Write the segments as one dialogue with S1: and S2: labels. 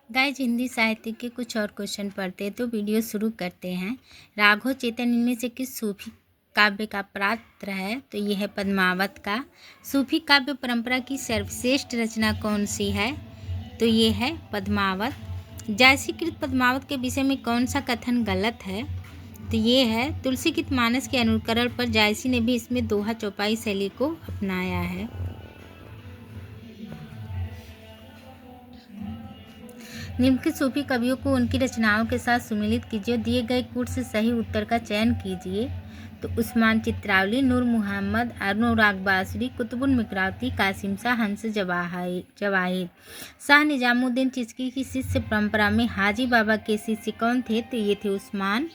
S1: Guys Hindi साहित्य के कुछ और क्वेश्चन पढ़ते हैं तो वीडियो शुरू करते हैं। राघव चेतन इनमें से किस सूफी काव्य का पात्र है? तो ये है पद्मावत का। सूफी काव्य परंपरा की सर्वश्रेष्ठ रचना कौन सी है? तो ये है पद्मावत। जायसीकृत पद्मावत के विषय में कौन सा कथन गलत है? तो ये है तुलसीकृत मानस के अनुकरण पर जायसी ने भी इसमें दोहा चौपाई शैली को अपनाया है। निम्नलिखित सूफी कवियों को उनकी रचनाओं के साथ सुमेलित कीजिए। दिए गए कूट से सही उत्तर का चयन कीजिए। तो उस्मान चित्रावली, नूर मोहम्मद, अनुराग बासरी, कुतुबुल मिकराती, कासिम शाह, हंस जवाहिर। शाह निजामुद्दीन चिश्ती की शिष्य परंपरा में हाजी बाबा के शिष्य कौन थे? तो ये थे उस्मान।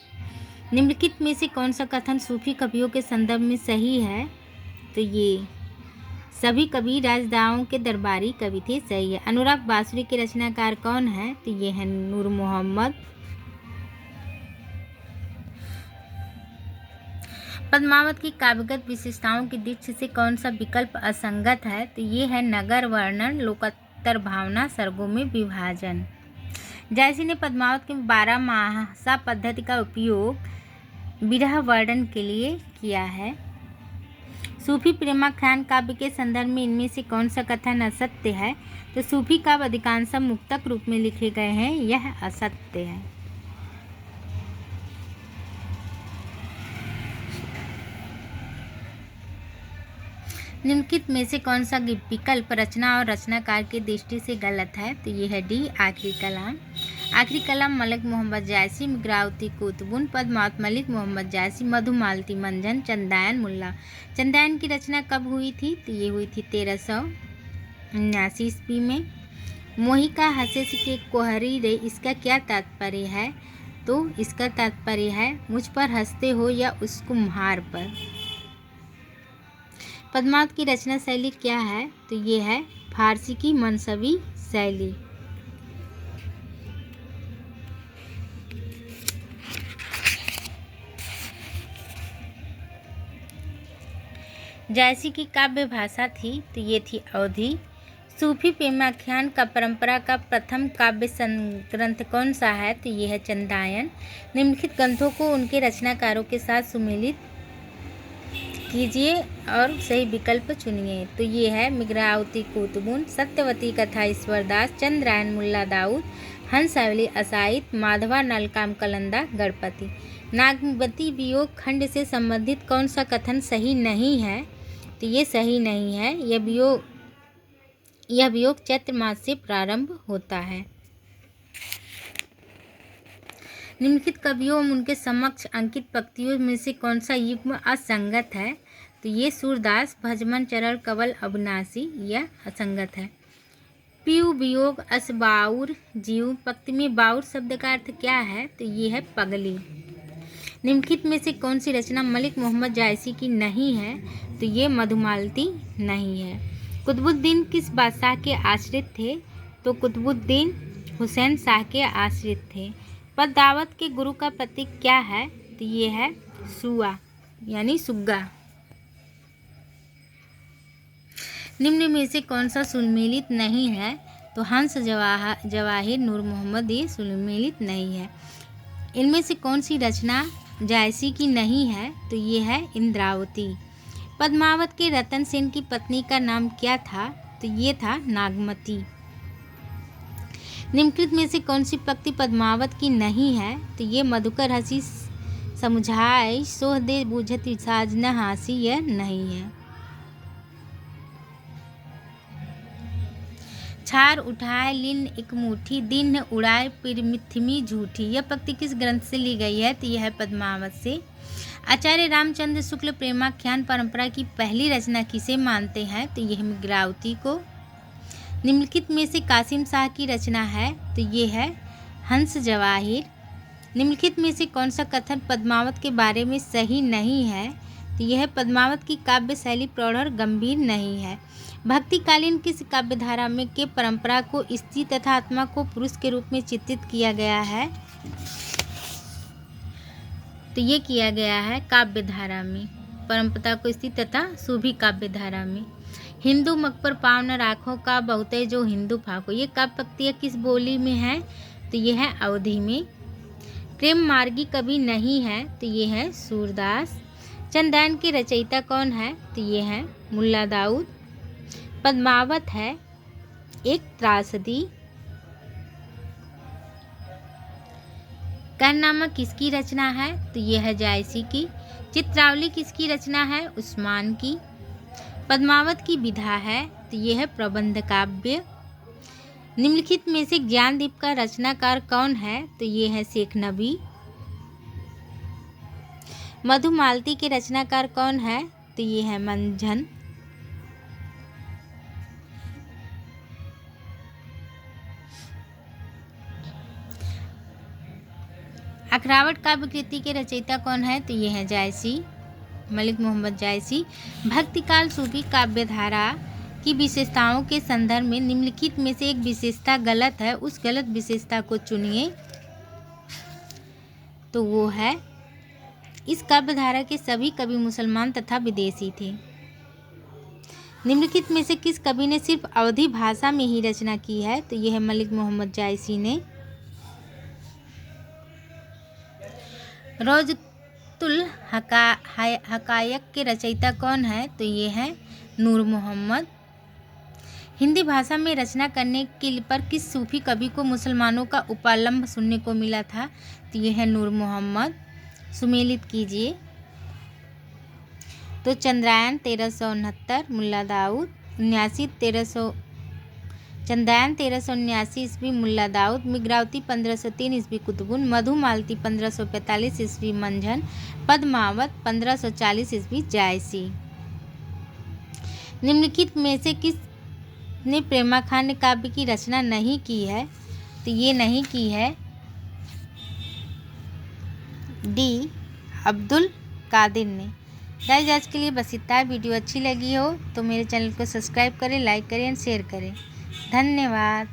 S1: निम्नलिखित में से कौन सा कथन सूफी कवियों के संदर्भ में सही है? तो ये सभी कवि राजदाओं के दरबारी कवि थे, सही है। अनुराग बासुरी के रचनाकार कौन है? तो ये है नूर मोहम्मद। पद्मावत की काव्यगत विशेषताओं की दृष्टि से कौन सा विकल्प असंगत है? तो ये है नगर वर्णन, लोकोत्तर भावना, सर्गों में विभाजन। जायसी ने पद्मावत के 12 मासा पद्धति का उपयोग विरह वर्णन के लिए किया है। सूफी प्रेमाख्यान काव्य के संदर्भ में इनमें से कौन सा कथन असत्य है? तो सूफी काव्य अधिकांश मुक्तक रूप में लिखे गए हैं, यह असत्य है। निम्नलिखित में से कौन सा विकल्प रचना और रचनाकार की दृष्टि से गलत है? तो ये है डी, आखिरी कलाम। आखिरी कलाम मलिक मोहम्मद जायसी, मिगरावती कुतुबुन, पद्मावत मलिक मोहम्मद जायसी, मधुमालती मंजन, चंदायन मुल्ला। चंदायन की रचना कब हुई थी? तो ये हुई थी 1379 ईस्वी में। मोहिका हंसे के कोहरी रे, इसका क्या तात्पर्य है? तो इसका तात्पर्य है मुझ पर हंसते हो या उस कुम्हार पर। पद्मावत की रचना शैली क्या है? तो ये है फारसी की मनसबी शैली। जायसी की काव्य भाषा थी, तो ये थी अवधी। सूफी प्रेमाख्यान का परंपरा का प्रथम काव्य ग्रंथ कौन सा है? तो ये है चंदायन। निम्नलिखित ग्रंथों को उनके रचनाकारों के साथ सुमेलित कीजिए और सही विकल्प चुनिए। तो ये है मिगरावती कुतुबुन, सत्यवती कथा ईश्वरदास, चंद्रायन मुल्ला दाऊद, हंसावली असाइत, माधवा नलकाम कलंदा गणपति। नागवती वियोग खंड से संबंधित कौन सा कथन सही नहीं है? तो ये सही नहीं है। यह वियोग चैत्र मास से प्रारंभ होता है। निम्नलिखित कवियों और उनके समक्ष अंकित पंक्तियों में से कौन सा युग्म असंगत है? तो ये सूरदास, भजमन, चरण, कवल, अविनाशी, यह असंगत है। पीयू वियोग अस बाउर जीव, पंक्ति में बाउर शब्द का अर्थ क्या है? तो ये है पगली। निम्नलिखित में से कौन सी रचना मलिक मोहम्मद जायसी की नहीं है? तो ये मधुमालती नहीं है। कुतुबुद्दीन किस बादशाह के आश्रित थे? तो कुतुबुद्दीन हुसैन शाह के आश्रित थे। पद्मावत के गुरु का प्रतीक क्या है? तो ये है सुआ यानी सुग्गा। निम्न में से कौन सा सुमेलित नहीं है? तो हंस जवाहिर, नूर मोहम्मद, ये सुमेलित नहीं है। इनमें से कौन सी रचना जायसी की नहीं है? तो ये है इंद्रावती। पद्मावत के रतन सेन की पत्नी का नाम क्या था? तो ये था नागमती। निम्नलिखित में से कौन सी पंक्ति पद्मावत की नहीं है? तो ये मधुकर हंसी समुझाए सोह दे बुझत साज न हासी, यह नहीं है। छार उठाए लिन एक मुट्ठी, दिन उड़ाए पृथ्वी झूठी। यह पंक्ति किस ग्रंथ से ली गई है? तो यह है पद्मावत से। आचार्य रामचंद्र शुक्ल प्रेमाख्यान परंपरा की पहली रचना किसे मानते हैं? तो यह मिगरावती को। निम्नलिखित में से कासिम शाह की रचना है? तो ये है हंस जवाहिर। निम्नलिखित में से कौन सा कथन पद्मावत के बारे में सही नहीं है? तो यह है पद्मावत की काव्य शैली प्रौढ़ और गंभीर नहीं है। भक्तिकालीन किस काव्यधारा में के परंपरा को स्त्री तथा आत्मा को पुरुष के रूप में चित्रित किया गया है? तो ये किया गया है काव्यधारा में, परंपरा को स्त्री तथा सूफी काव्यधारा में। हिंदू मग पर पाँव न राखो का बहुते जो हिंदू फाको, ये काव्य पंक्तियाँ किस बोली में है? तो ये है अवधी में। प्रेम मार्गी कभी नहीं है, तो ये है सूरदास। चंद्रायन के रचयिता कौन है? तो ये है मुल्ला दाऊद। पद्मावत है एक त्रासदी। कहरनामा किसकी रचना है? तो ये है जायसी की। चित्रावली किसकी रचना है? उस्मान की। पद्मावत की विधा है, तो ये है प्रबंध काव्य। निम्नलिखित में से ज्ञानदीप का रचनाकार कौन है? तो ये है शेख नबी। मधुमालती के रचनाकार कौन है? तो ये है मंझन। अखरावट काव्य कृति के रचयिता कौन है? तो ये है जायसी, मलिक मोहम्मद जायसी। भक्तिकाल सूफी काव्य धारा की विशेषताओं के संदर्भ में निम्नलिखित में से एक विशेषता गलत है, उस गलत विशेषता को चुनिए। तो वो है, इस काव्य धारा के सभी कवि मुसलमान तथा विदेशी थे। निम्नलिखित में से किस कवि ने सिर्फ अवधी भाषा में ही रचना की है? तो यह है मलिक मोहम्मद जायसी ने। रोज़तुल हकायक के रचयिता कौन है? तो ये है नूर मोहम्मद। हिंदी भाषा में रचना करने के पर किस सूफी कवि को मुसलमानों का उपालंब सुनने को मिला था? तो ये है नूर मोहम्मद। सुमेलित कीजिए। तो चंद्रायन 1369 मुल्ला दाऊद, 1379 ईस्वी मुल्ला दाऊद, मिगरावती 1503 ईस्वी कुतुबुन, मधुमालती 1545 ईस्वी मंझन, पद्मावत 1540 ईस्वी जायसी। निम्नलिखित में से किस ने प्रेमाखंड काव्य की रचना नहीं की है? तो ये नहीं की है डी अब्दुल कादिर ने। गाइस आज के लिए बस इतना। वीडियो अच्छी लगी हो तो मेरे चैनल को सब्सक्राइब करें, लाइक करें एंड शेयर करें। धन्यवाद।